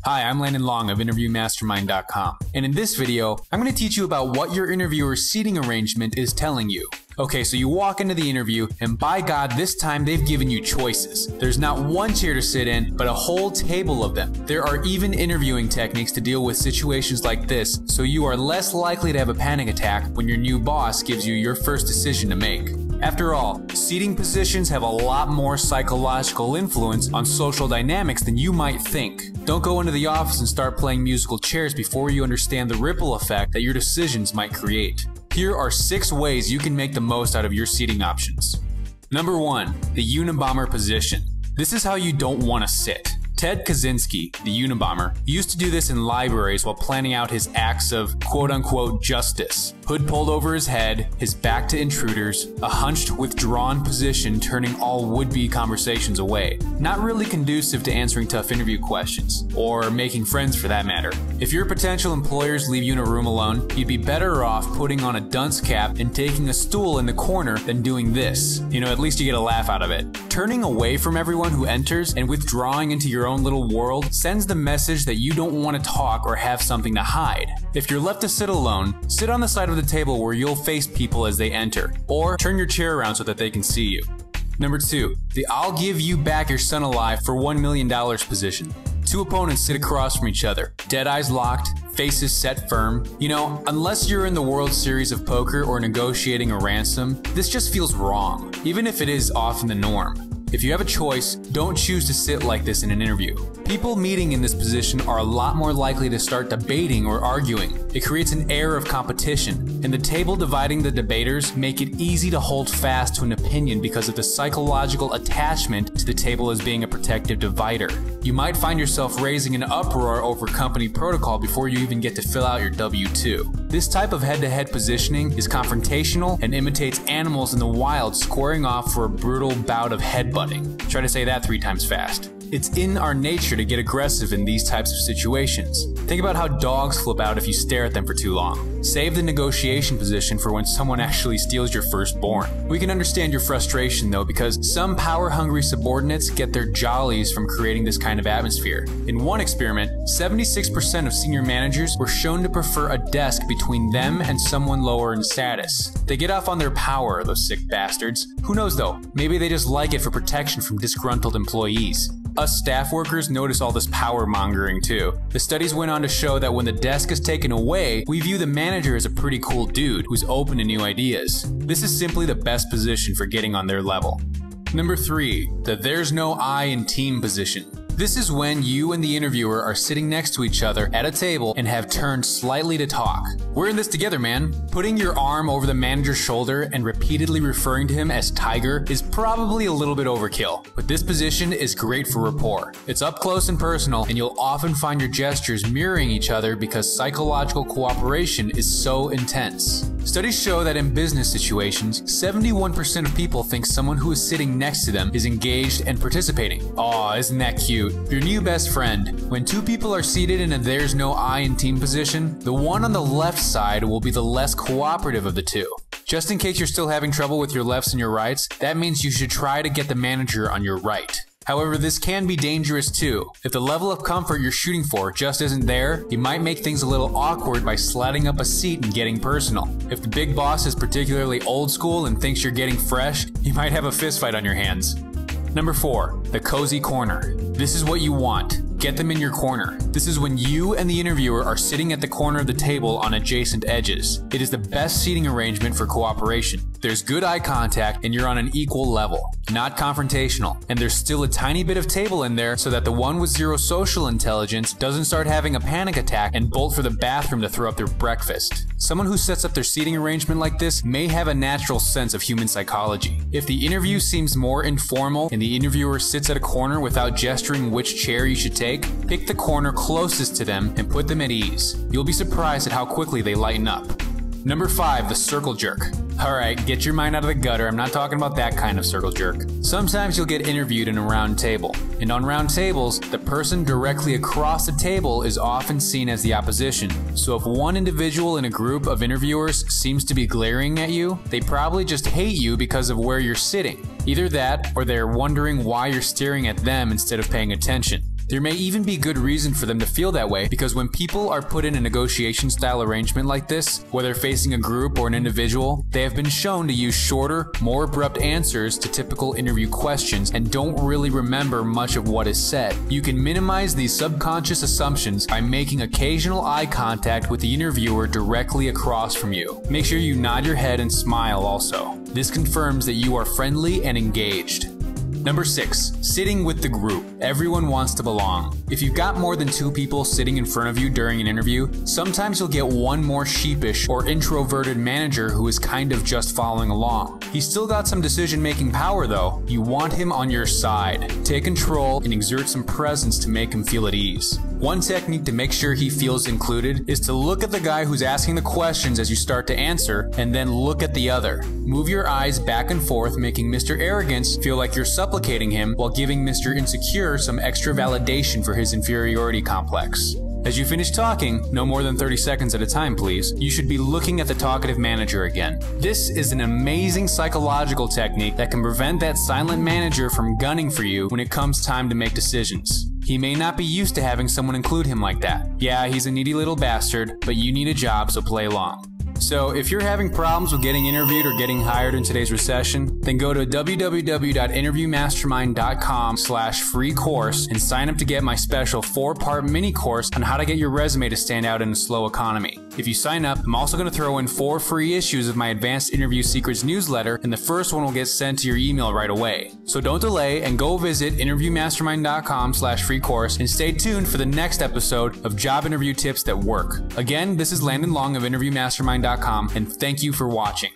Hi, I'm Landon Long of InterviewMastermind.com, and in this video, I'm going to teach you about what your interviewer's seating arrangement is telling you. Okay, so you walk into the interview, and by God, this time they've given you choices. There's not one chair to sit in, but a whole table of them. There are even interviewing techniques to deal with situations like this, so you are less likely to have a panic attack when your new boss gives you your first decision to make. After all, seating positions have a lot more psychological influence on social dynamics than you might think. Don't go into the office and start playing musical chairs before you understand the ripple effect that your decisions might create. Here are 6 ways you can make the most out of your seating options. Number 1, the Unabomber position. This is how you don't want to sit. Ted Kaczynski, the Unabomber, used to do this in libraries while planning out his acts of quote-unquote justice. Hood pulled over his head, his back to intruders, a hunched, withdrawn position turning all would-be conversations away. Not really conducive to answering tough interview questions, or making friends for that matter. If your potential employers leave you in a room alone, you'd be better off putting on a dunce cap and taking a stool in the corner than doing this. You know, at least you get a laugh out of it. Turning away from everyone who enters and withdrawing into your own little world sends the message that you don't want to talk or have something to hide. If you're left to sit alone, sit on the side of the table where you'll face people as they enter, or turn your chair around so that they can see you. Number 2, the I'll give you back your son alive for $1 million position. 2 opponents sit across from each other, dead eyes locked, faces set firm. You know, unless you're in the World Series of Poker or negotiating a ransom, this just feels wrong, even if it is often the norm. If you have a choice, don't choose to sit like this in an interview. People meeting in this position are a lot more likely to start debating or arguing. It creates an air of competition, and the table dividing the debaters make it easy to hold fast to an opinion because of the psychological attachment to the table as being a protective divider. You might find yourself raising an uproar over company protocol before you even get to fill out your W-2. This type of head-to-head positioning is confrontational and imitates animals in the wild squaring off for a brutal bout of headbutting. Try to say that 3 times fast. It's in our nature to get aggressive in these types of situations. Think about how dogs flip out if you stare at them for too long. Save the negotiation position for when someone actually steals your firstborn. We can understand your frustration though, because some power-hungry subordinates get their jollies from creating this kind of atmosphere. In one experiment, 76% of senior managers were shown to prefer a desk between them and someone lower in status. They get off on their power, those sick bastards. Who knows though, maybe they just like it for protection from disgruntled employees. Us staff workers notice all this power mongering too. The studies went on to show that when the desk is taken away, we view the manager as a pretty cool dude who's open to new ideas. This is simply the best position for getting on their level. Number 3, the there's no I in team position. This is when you and the interviewer are sitting next to each other at a table and have turned slightly to talk. We're in this together, man. Putting your arm over the manager's shoulder and repeatedly referring to him as Tiger is probably a little bit overkill, but this position is great for rapport. It's up close and personal, and you'll often find your gestures mirroring each other because psychological cooperation is so intense. Studies show that in business situations, 71% of people think someone who is sitting next to them is engaged and participating. Aw, isn't that cute? Your new best friend. When 2 people are seated in a there's no I in team position, the one on the left side will be the less cooperative of the 2. Just in case you're still having trouble with your lefts and your rights, that means you should try to get the manager on your right. However, this can be dangerous too. If the level of comfort you're shooting for just isn't there, you might make things a little awkward by sliding up a seat and getting personal. If the big boss is particularly old school and thinks you're getting fresh, you might have a fist fight on your hands. Number 4, the cozy corner. This is what you want. Get them in your corner. This is when you and the interviewer are sitting at the corner of the table on adjacent edges. It is the best seating arrangement for cooperation. There's good eye contact and you're on an equal level, not confrontational. And there's still a tiny bit of table in there so that the one with 0 social intelligence doesn't start having a panic attack and bolt for the bathroom to throw up their breakfast. Someone who sets up their seating arrangement like this may have a natural sense of human psychology. If the interview seems more informal and the interviewer sits at a corner without gesturing which chair you should take, pick the corner closest to them and put them at ease. You'll be surprised at how quickly they lighten up. Number 5, the circle jerk. Alright, get your mind out of the gutter, I'm not talking about that kind of circle jerk. Sometimes you'll get interviewed in a round table, and on round tables, the person directly across the table is often seen as the opposition. So if one individual in a group of interviewers seems to be glaring at you, they probably just hate you because of where you're sitting. Either that, or they're wondering why you're staring at them instead of paying attention. There may even be good reason for them to feel that way, because when people are put in a negotiation style arrangement like this, whether facing a group or an individual, they have been shown to use shorter, more abrupt answers to typical interview questions and don't really remember much of what is said. You can minimize these subconscious assumptions by making occasional eye contact with the interviewer directly across from you. Make sure you nod your head and smile also. This confirms that you are friendly and engaged. Number 6, sitting with the group. Everyone wants to belong. If you've got more than 2 people sitting in front of you during an interview, sometimes you'll get one more sheepish or introverted manager who is kind of just following along. He's still got some decision-making power though. You want him on your side. Take control and exert some presence to make him feel at ease. One technique to make sure he feels included is to look at the guy who's asking the questions as you start to answer, and then look at the other. Move your eyes back and forth, making Mr. Arrogance feel like you're supplicating him while giving Mr. Insecure some extra validation for his inferiority complex. As you finish talking, no more than 30 seconds at a time please, you should be looking at the talkative manager again. This is an amazing psychological technique that can prevent that silent manager from gunning for you when it comes time to make decisions. He may not be used to having someone include him like that. Yeah, he's a needy little bastard, but you need a job, so play along. So if you're having problems with getting interviewed or getting hired in today's recession, then go to www.interviewmastermind.com/free course and sign up to get my special 4-part mini course on how to get your resume to stand out in a slow economy. If you sign up, I'm also going to throw in 4 free issues of my Advanced Interview Secrets newsletter, and the first one will get sent to your email right away. So don't delay and go visit interviewmastermind.com/free course and stay tuned for the next episode of Job Interview Tips That Work. Again, this is Landon Long of InterviewMastermind.com, and thank you for watching.